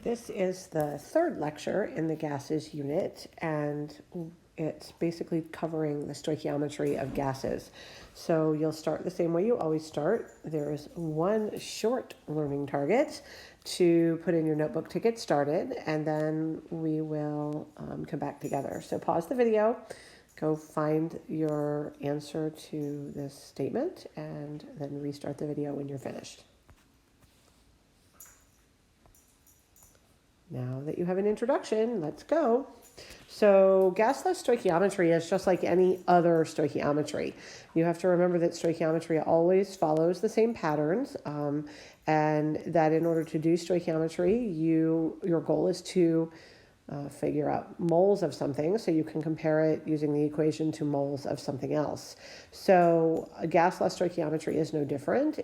This is the third lecture in the gases unit, and it's basically covering the stoichiometry of gases. So you'll start the same way you always start. There's one short learning target to put in your notebook to get started, and then we will come back together. So pause the video, go find your answer to this statement, and then restart the video when you're finished. Now that you have an introduction, let's go. So gas stoichiometry is just like any other stoichiometry. You have to remember that stoichiometry always follows the same patterns, and that in order to do stoichiometry, your goal is to figure out moles of something so you can compare it using the equation to moles of something else. So gas stoichiometry is no different.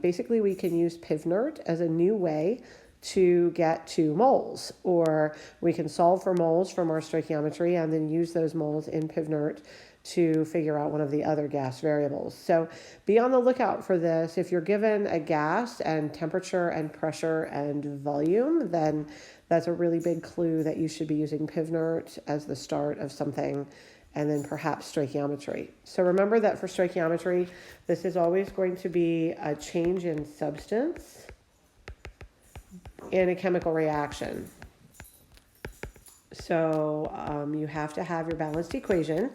Basically, we can use PivNert as a new way to get to moles, or we can solve for moles from our stoichiometry and then use those moles in PivNert to figure out one of the other gas variables. So be on the lookout for this. If you're given a gas and temperature and pressure and volume, then that's a really big clue that you should be using PivNert as the start of something, and then perhaps stoichiometry. So remember that for stoichiometry, this is always going to be a change in substance in a chemical reaction. So you have to have your balanced equation,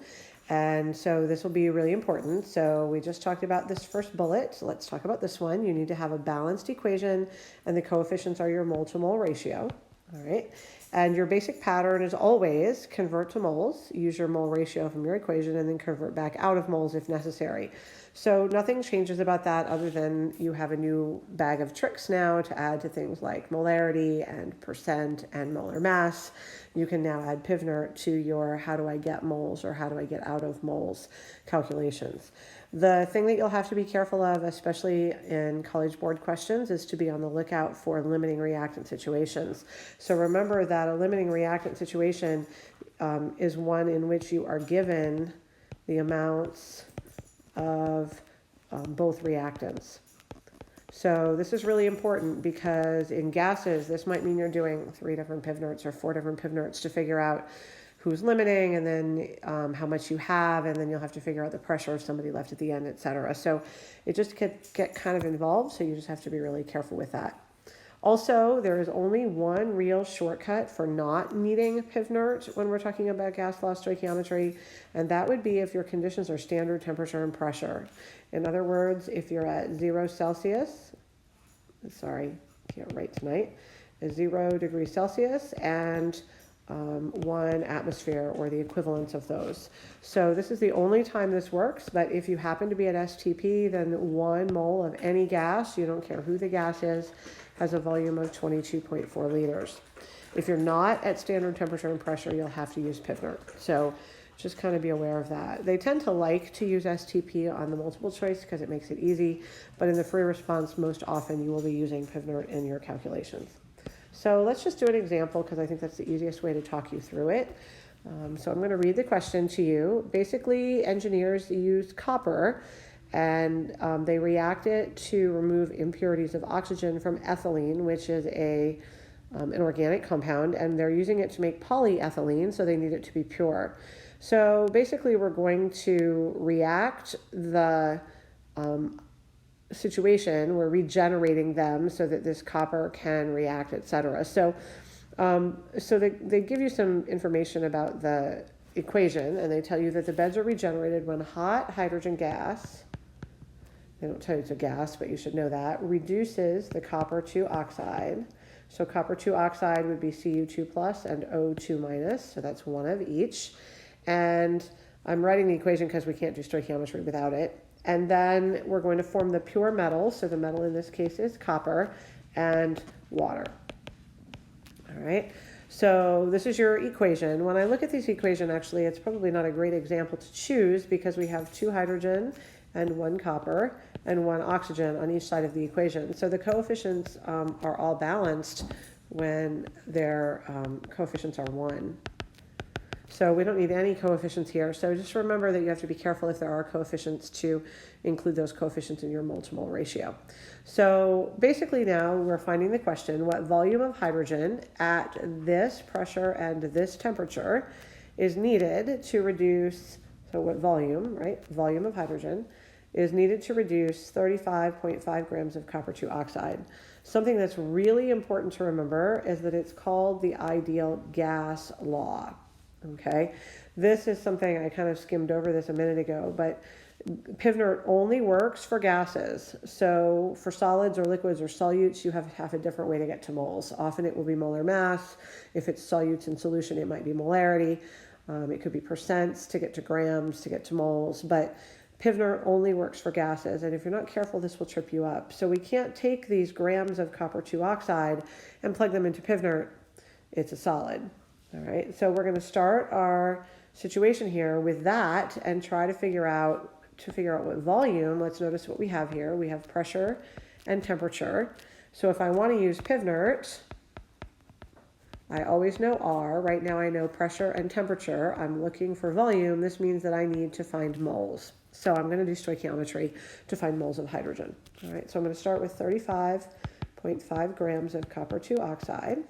and so this will be really important. So we just talked about this first bullet. So let's talk about this one. You need to have a balanced equation, and the coefficients are your mole to mole ratio. All right. And your basic pattern is always convert to moles, use your mole ratio from your equation, and then convert back out of moles if necessary. So nothing changes about that other than you have a new bag of tricks now to add to things like molarity and percent and molar mass. You can now add PivNert to your how do I get moles or how do I get out of moles calculations. The thing that you'll have to be careful of, especially in College Board questions, is to be on the lookout for limiting reactant situations. So remember that a limiting reactant situation is one in which you are given the amounts of both reactants. So this is really important because in gases, this might mean you're doing 3 different PivNerts or 4 different PivNerts to figure out who's limiting, and then how much you have, and then you'll have to figure out the pressure of somebody left at the end, etc. So it just get kind of involved, so you just have to be really careful with that. Also, there is only one real shortcut for not needing PivNert when we're talking about gas law stoichiometry, and that would be if your conditions are standard temperature and pressure. In other words, if you're at 0 Celsius, sorry, can't write tonight, 0 degrees Celsius and 1 atmosphere, or the equivalents of those. So this is the only time this works, but if you happen to be at STP, then 1 mole of any gas, you don't care who the gas is, has a volume of 22.4 liters. If you're not at standard temperature and pressure, you'll have to use PivNert. So just kind of be aware of that. They tend to like to use STP on the multiple choice because it makes it easy, but in the free response, most often you will be using PivNert in your calculations. So let's just do an example because I think that's the easiest way to talk you through it. So I'm going to read the question to you. Basically, engineers use copper and they react it to remove impurities of oxygen from ethylene, which is an organic compound, and they're using it to make polyethylene, so they need it to be pure. So basically, we're going to react the situation, we're regenerating them so that this copper can react, etc. So they give you some information about the equation, and they tell you that the beds are regenerated when hot hydrogen gas, they don't tell you it's a gas, but you should know that, reduces the copper 2 oxide. So copper 2 oxide would be Cu2 plus and O2 minus, so that's one of each. And I'm writing the equation because we can't do stoichiometry without it. And then we're going to form the pure metal. So the metal in this case is copper and water. All right. So this is your equation. When I look at this equation, actually, it's probably not a great example to choose because we have 2 hydrogen and 1 copper and 1 oxygen on each side of the equation. So the coefficients are all balanced when their coefficients are 1. So we don't need any coefficients here. So just remember that you have to be careful if there are coefficients to include those coefficients in your mole to mole ratio. So basically now we're finding the question, what volume of hydrogen at this pressure and this temperature is needed to reduce, so what volume, right? Volume of hydrogen is needed to reduce 35.5 grams of copper 2 oxide. Something that's really important to remember is that it's called the ideal gas law. Okay, this is something I kind of skimmed over this a minute ago, but Pivnert only works for gases. So for solids or liquids or solutes, you have a different way to get to moles. Often it will be molar mass. If it's solutes in solution, it might be molarity. It could be percents to get to grams, to get to moles, but Pivnert only works for gases, and if you're not careful, this will trip you up. So we can't take these grams of copper 2 oxide and plug them into Pivnert. It's a solid. All right, so we're going to start our situation here with that and try to figure out what volume. Let's notice what we have here. We have pressure and temperature. So if I want to use Pivnert, I always know R. Right now I know pressure and temperature. I'm looking for volume. This means that I need to find moles. So I'm going to do stoichiometry to find moles of hydrogen. All right, so I'm going to start with 35.5 grams of copper 2 oxide.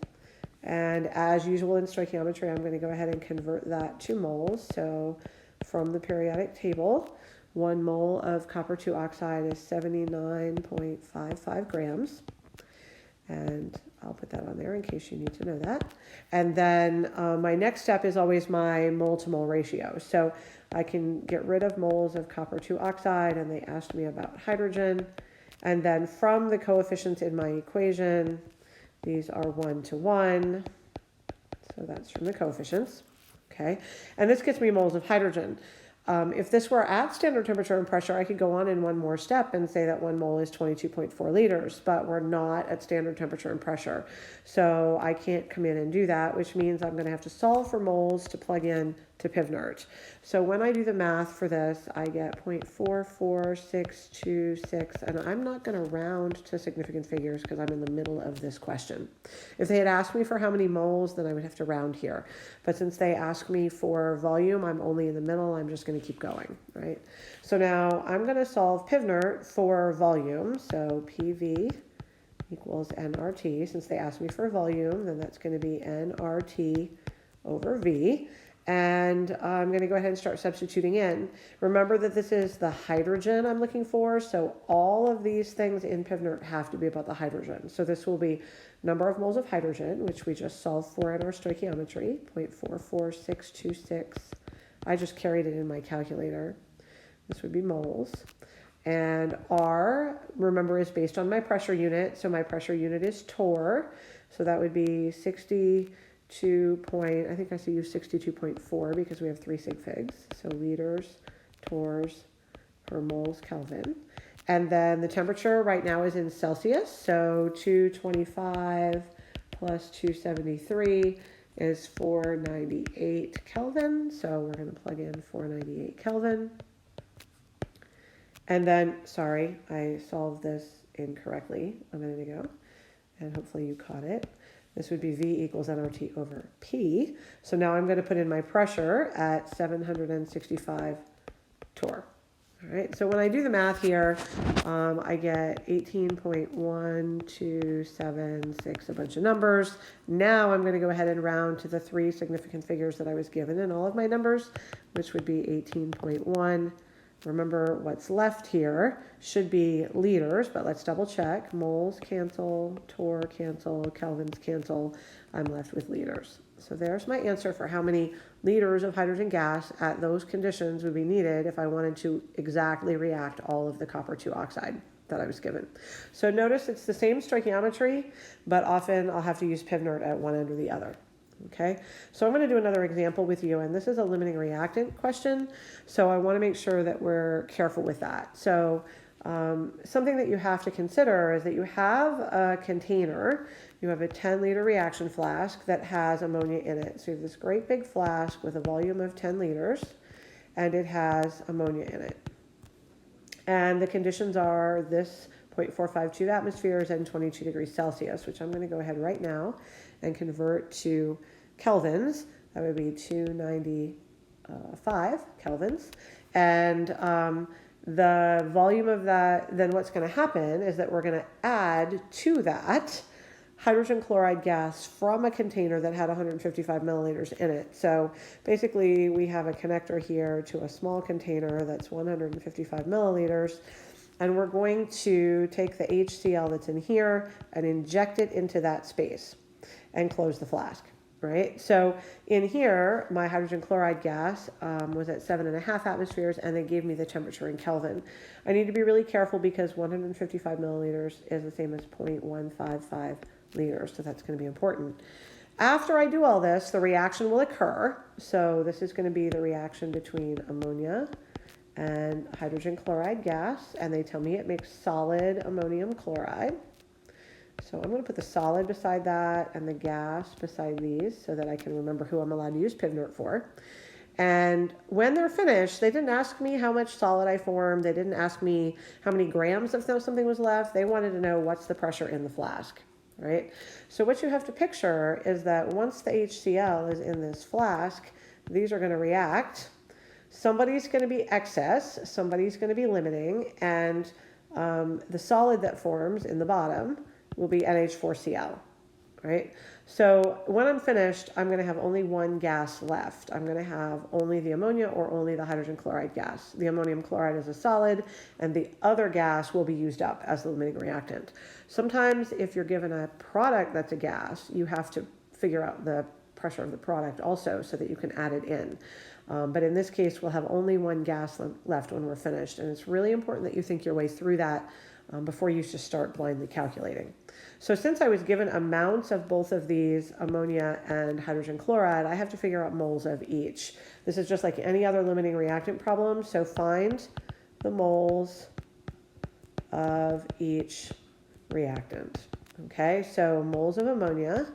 And as usual in stoichiometry, I'm going to go ahead and convert that to moles. So from the periodic table, 1 mole of copper 2 oxide is 79.55 grams. And I'll put that on there in case you need to know that. And then my next step is always my mole to mole ratio. So I can get rid of moles of copper 2 oxide, and they asked me about hydrogen. And then from the coefficients in my equation, these are 1 to 1, so that's from the coefficients, okay? And this gets me moles of hydrogen. If this were at standard temperature and pressure, I could go on in one more step and say that 1 mole is 22.4 liters, but we're not at standard temperature and pressure. So I can't come in and do that, which means I'm going to have to solve for moles to plug in to Pivnert. So when I do the math for this, I get 0.44626, and I'm not going to round to significant figures because I'm in the middle of this question. If they had asked me for how many moles, then I would have to round here. But since they asked me for volume, I'm only in the middle. I'm just going to keep going, right? So now I'm going to solve Pivnert for volume. So PV equals nRT. Since they asked me for volume, then that's going to be nRT over V. And I'm going to go ahead and start substituting in. Remember that this is the hydrogen I'm looking for, so all of these things in Pivnert have to be about the hydrogen. So this will be number of moles of hydrogen, which we just solved for in our stoichiometry, 0.44626. I just carried it in my calculator. This would be moles. And R, remember, is based on my pressure unit, so my pressure unit is torr, so that would be 62 I think I should use 62.4 because we have 3 sig figs. So liters, torrs per moles Kelvin. And then the temperature right now is in Celsius. So 225 plus 273 is 498 Kelvin. So we're going to plug in 498 Kelvin. And then, sorry, I solved this incorrectly a minute ago. And hopefully you caught it. This would be V equals nRT over P. So now I'm going to put in my pressure at 765 torr. All right, so when I do the math here, I get 18.1276, a bunch of numbers. Now I'm going to go ahead and round to the 3 significant figures that I was given in all of my numbers, which would be 18.1. Remember, what's left here should be liters, but let's double check. Moles cancel, torr cancel, kelvins cancel. I'm left with liters. So there's my answer for how many liters of hydrogen gas at those conditions would be needed if I wanted to exactly react all of the copper 2 oxide that I was given. So notice it's the same stoichiometry, but often I'll have to use Pivnert at one end or the other. Okay, so I'm going to do another example with you, and this is a limiting reactant question, so I want to make sure that we're careful with that. So something that you have to consider is that you have a container, you have a 10-liter reaction flask that has ammonia in it. So you have this great big flask with a volume of 10 liters, and it has ammonia in it. And the conditions are this 0.452 atmospheres and 22 degrees Celsius, which I'm going to go ahead right now and convert to kelvins. That would be 295 kelvins. And the volume of that, then what's going to happen is that we're going to add to that hydrogen chloride gas from a container that had 155 milliliters in it. So basically we have a connector here to a small container that's 155 milliliters. And we're going to take the HCl that's in here and inject it into that space and close the flask, right? So in here, my hydrogen chloride gas was at 7.5 atmospheres, and they gave me the temperature in Kelvin. I need to be really careful because 155 milliliters is the same as 0.155 liters, so that's going to be important. After I do all this, the reaction will occur. So this is going to be the reaction between ammonia and hydrogen chloride gas, and they tell me it makes solid ammonium chloride. So I'm going to put the solid beside that and the gas beside these so that I can remember who I'm allowed to use PivNert for. And when they're finished, they didn't ask me how much solid I formed. They didn't ask me how many grams of something was left. They wanted to know what's the pressure in the flask, right? So what you have to picture is that once the HCl is in this flask, these are going to react. Somebody's going to be excess, somebody's going to be limiting, and the solid that forms in the bottom will be NH4Cl, right? So when I'm finished, I'm going to have only one gas left. I'm going to have only the ammonia or only the hydrogen chloride gas. The ammonium chloride is a solid, and the other gas will be used up as the limiting reactant. Sometimes if you're given a product that's a gas, you have to figure out the pressure of the product also so that you can add it in. But in this case, we'll have only one gas left when we're finished. And it's really important that you think your way through that before you just start blindly calculating. So since I was given amounts of both of these, ammonia and hydrogen chloride, I have to figure out moles of each. This is just like any other limiting reactant problem. So find the moles of each reactant. Okay, so moles of ammonia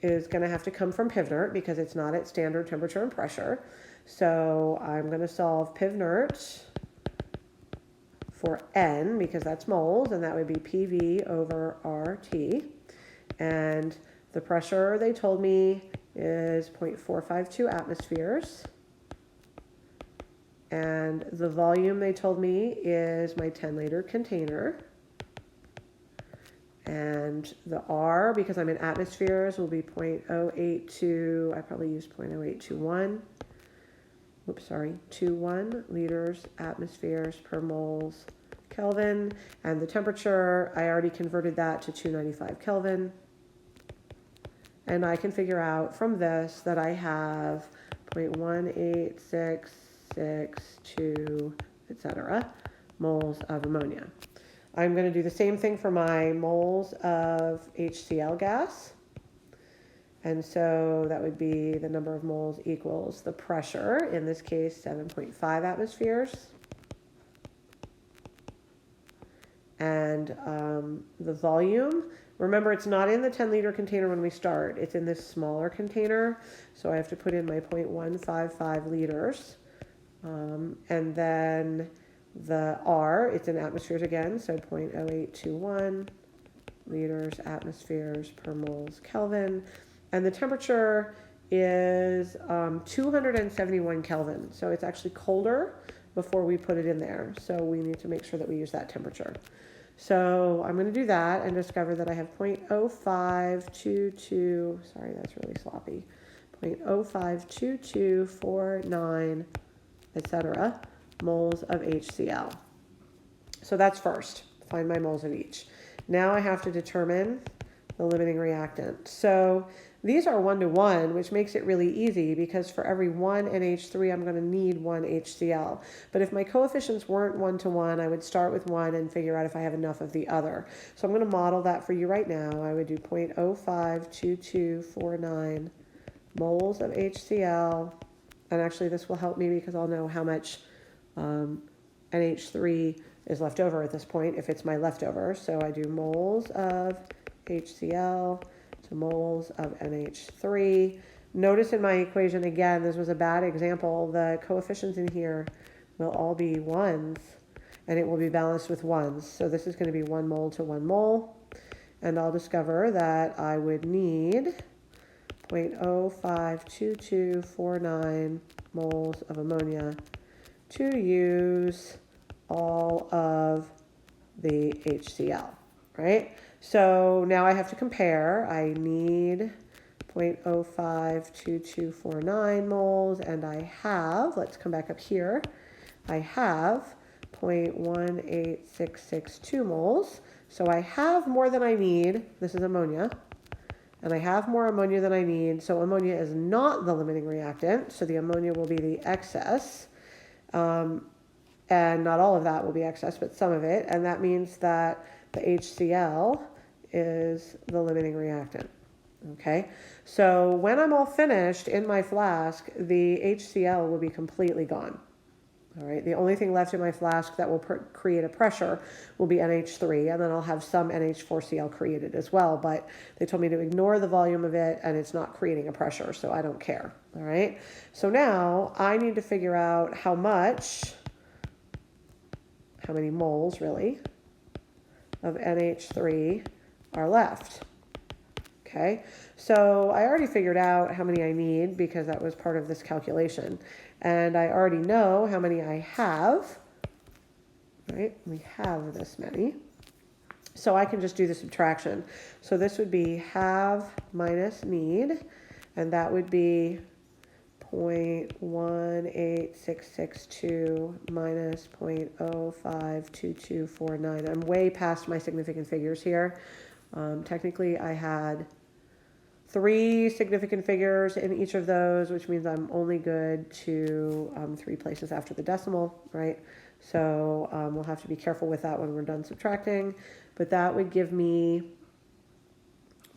is going to have to come from PivNert because it's not at standard temperature and pressure. So I'm going to solve PivNert for N because that's moles, and that would be PV over RT. And the pressure they told me is 0.452 atmospheres. And the volume they told me is my 10-liter container. And the R, because I'm in atmospheres, will be 0.082, I probably used 0.0821. Oops, sorry, 21 liters atmospheres per moles Kelvin. And the temperature, I already converted that to 295 Kelvin. And I can figure out from this that I have 0.18662, etc., moles of ammonia. I'm going to do the same thing for my moles of HCl gas. And so that would be the number of moles equals the pressure, in this case 7.5 atmospheres. And the volume, remember it's not in the 10-liter container when we start, it's in this smaller container. So I have to put in my 0.155 liters. And then the R, it's in atmospheres again, so 0.0821 liters atmospheres per moles Kelvin. And the temperature is 271 Kelvin. So it's actually colder before we put it in there. So we need to make sure that we use that temperature. So I'm going to do that and discover that I have 0.0522, sorry, that's really sloppy, 0.052249, etc., moles of HCl. So that's first, find my moles of each. Now I have to determine the limiting reactant. So these are 1-to-1, which makes it really easy because for every one NH3, I'm going to need one HCl. But if my coefficients weren't 1-to-1, I would start with one and figure out if I have enough of the other. So I'm going to model that for you right now. I would do 0.052249 moles of HCl. And actually this will help me because I'll know how much NH3 is left over at this point if it's my leftover. So I do moles of HCl to moles of NH3. Notice in my equation, again, this was a bad example. The coefficients in here will all be ones, and it will be balanced with ones. So this is going to be 1 mole to 1 mole. And I'll discover that I would need 0.052249 moles of ammonia to use all of the HCl, right? So now I have to compare. I need 0.052249 moles, and I have, let's come back up here, I have 0.18662 moles. So I have more than I need. This is ammonia. And I have more ammonia than I need. So ammonia is not the limiting reactant. So the ammonia will be the excess. And not all of that will be excess, but some of it. And that means that the HCl is the limiting reactant. Okay, so when I'm all finished in my flask, the HCl will be completely gone. All right, the only thing left in my flask that will create a pressure will be NH3, and then I'll have some NH4Cl created as well, but they told me to ignore the volume of it, and it's not creating a pressure, so I don't care. All right, so now I need to figure out how many moles really of NH3 are left. Okay, so I already figured out how many I need because that was part of this calculation. And I already know how many I have, right? We have this many. So I can just do the subtraction. So this would be have minus need, and that would be 0.18662 minus 0.052249. I'm way past my significant figures here. Technically, I had 3 significant figures in each of those, which means I'm only good to 3 places after the decimal, right? So we'll have to be careful with that when we're done subtracting. But that would give me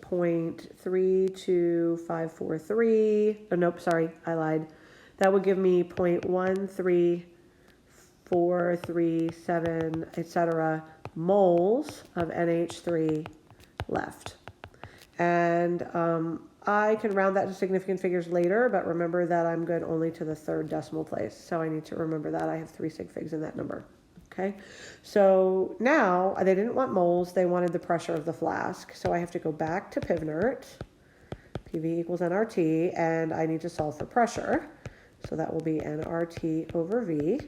0.32543. Oh, nope, sorry, I lied. That would give me 0.13437, etc. moles of NH3 left. And I can round that to significant figures later, but remember that I'm good only to the 3rd decimal place. So I need to remember that I have 3 sig figs in that number. Okay, so now they didn't want moles, they wanted the pressure of the flask. So I have to go back to PIVNERT, PV equals nRT, and I need to solve for pressure. So that will be nRT over V.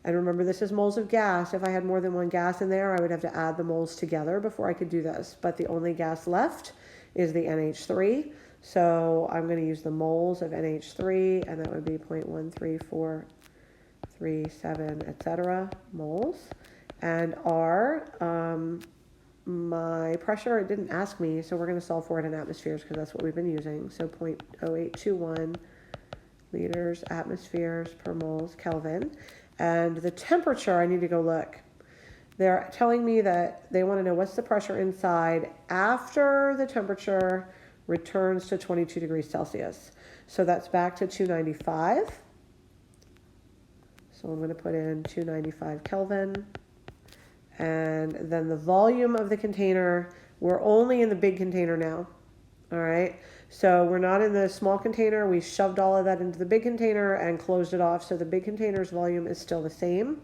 And remember, this is moles of gas. If I had more than one gas in there, I would have to add the moles together before I could do this. But the only gas left is the NH3. So I'm going to use the moles of NH3, and that would be 0.13437, etc. moles. And R, my pressure, it didn't ask me, so we're going to solve for it in atmospheres because that's what we've been using. So 0.0821 liters atmospheres per moles Kelvin. And the temperature, I need to go look. They're telling me that they want to know what's the pressure inside after the temperature returns to 22 degrees Celsius. So that's back to 295. So I'm going to put in 295 Kelvin. And then the volume of the container, we're only in the big container now. All right. So we're not in the small container. We shoved all of that into the big container and closed it off. So the big container's volume is still the same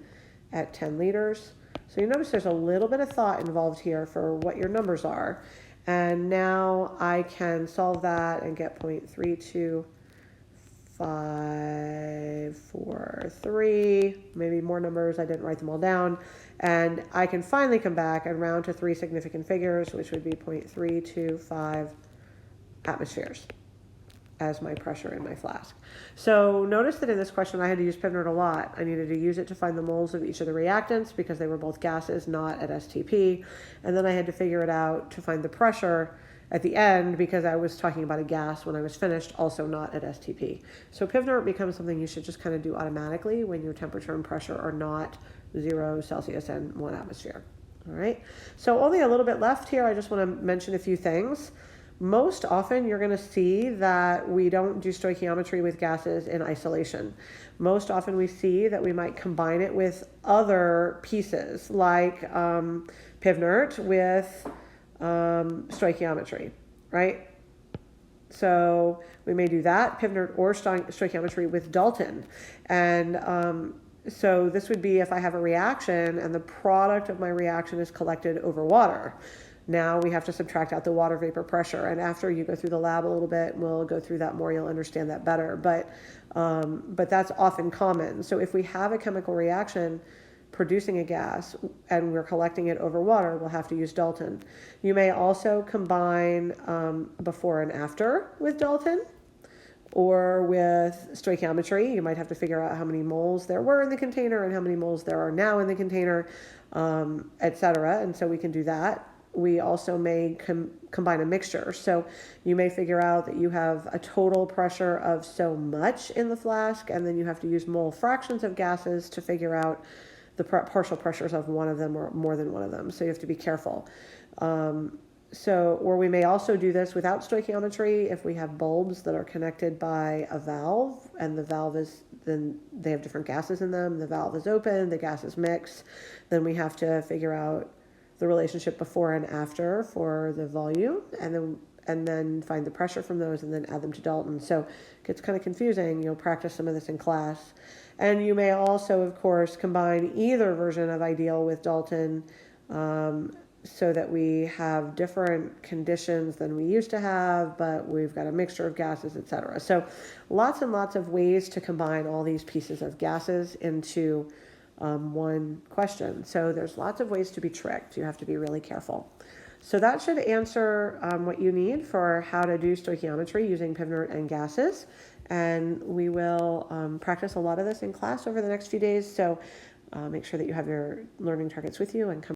at 10 liters. So you notice there's a little bit of thought involved here for what your numbers are. And now I can solve that and get 0.32543, maybe more numbers. I didn't write them all down. And I can finally come back and round to 3 significant figures, which would be 0.325 atmospheres as my pressure in my flask. So notice that in this question I had to use PIVNERT a lot. I needed to use it to find the moles of each of the reactants because they were both gases, not at STP. And then I had to figure it out to find the pressure at the end because I was talking about a gas when I was finished, also not at STP. So PIVNERT becomes something you should just kind of do automatically when your temperature and pressure are not 0 Celsius and 1 atmosphere. All right, so only a little bit left here. I just want to mention a few things. Most often you're going to see that we don't do stoichiometry with gases in isolation. Most often we see that we might combine it with other pieces like PIVNERT with stoichiometry, right? So we may do that, PIVNERT or stoichiometry with Dalton. And so this would be if I have a reaction and the product of my reaction is collected over water. Now we have to subtract out the water vapor pressure. And after you go through the lab a little bit, and we'll go through that more, you'll understand that better. But that's often common. So if we have a chemical reaction producing a gas and we're collecting it over water, we'll have to use Dalton. You may also combine before and after with Dalton, or with stoichiometry. You might have to figure out how many moles there were in the container and how many moles there are now in the container, etc. And so we can do that. We also may combine a mixture. So you may figure out that you have a total pressure of so much in the flask, and then you have to use mole fractions of gases to figure out the partial pressures of one of them or more than one of them. So you have to be careful. Or we may also do this without stoichiometry if we have bulbs that are connected by a valve, and the valve is, then they have different gases in them. The valve is open, the gases mix. Then we have to figure out the relationship before and after for the volume, and then find the pressure from those and then add them to Dalton. So it gets kind of confusing. You'll practice some of this in class. And you may also, of course, combine either version of ideal with Dalton, so that we have different conditions than we used to have, but we've got a mixture of gases, etc. So lots and lots of ways to combine all these pieces of gases into one question. So there's lots of ways to be tricked. You have to be really careful. So that should answer what you need for how to do stoichiometry using Pivnert and gases. And we will practice a lot of this in class over the next few days. So make sure that you have your learning targets with you and come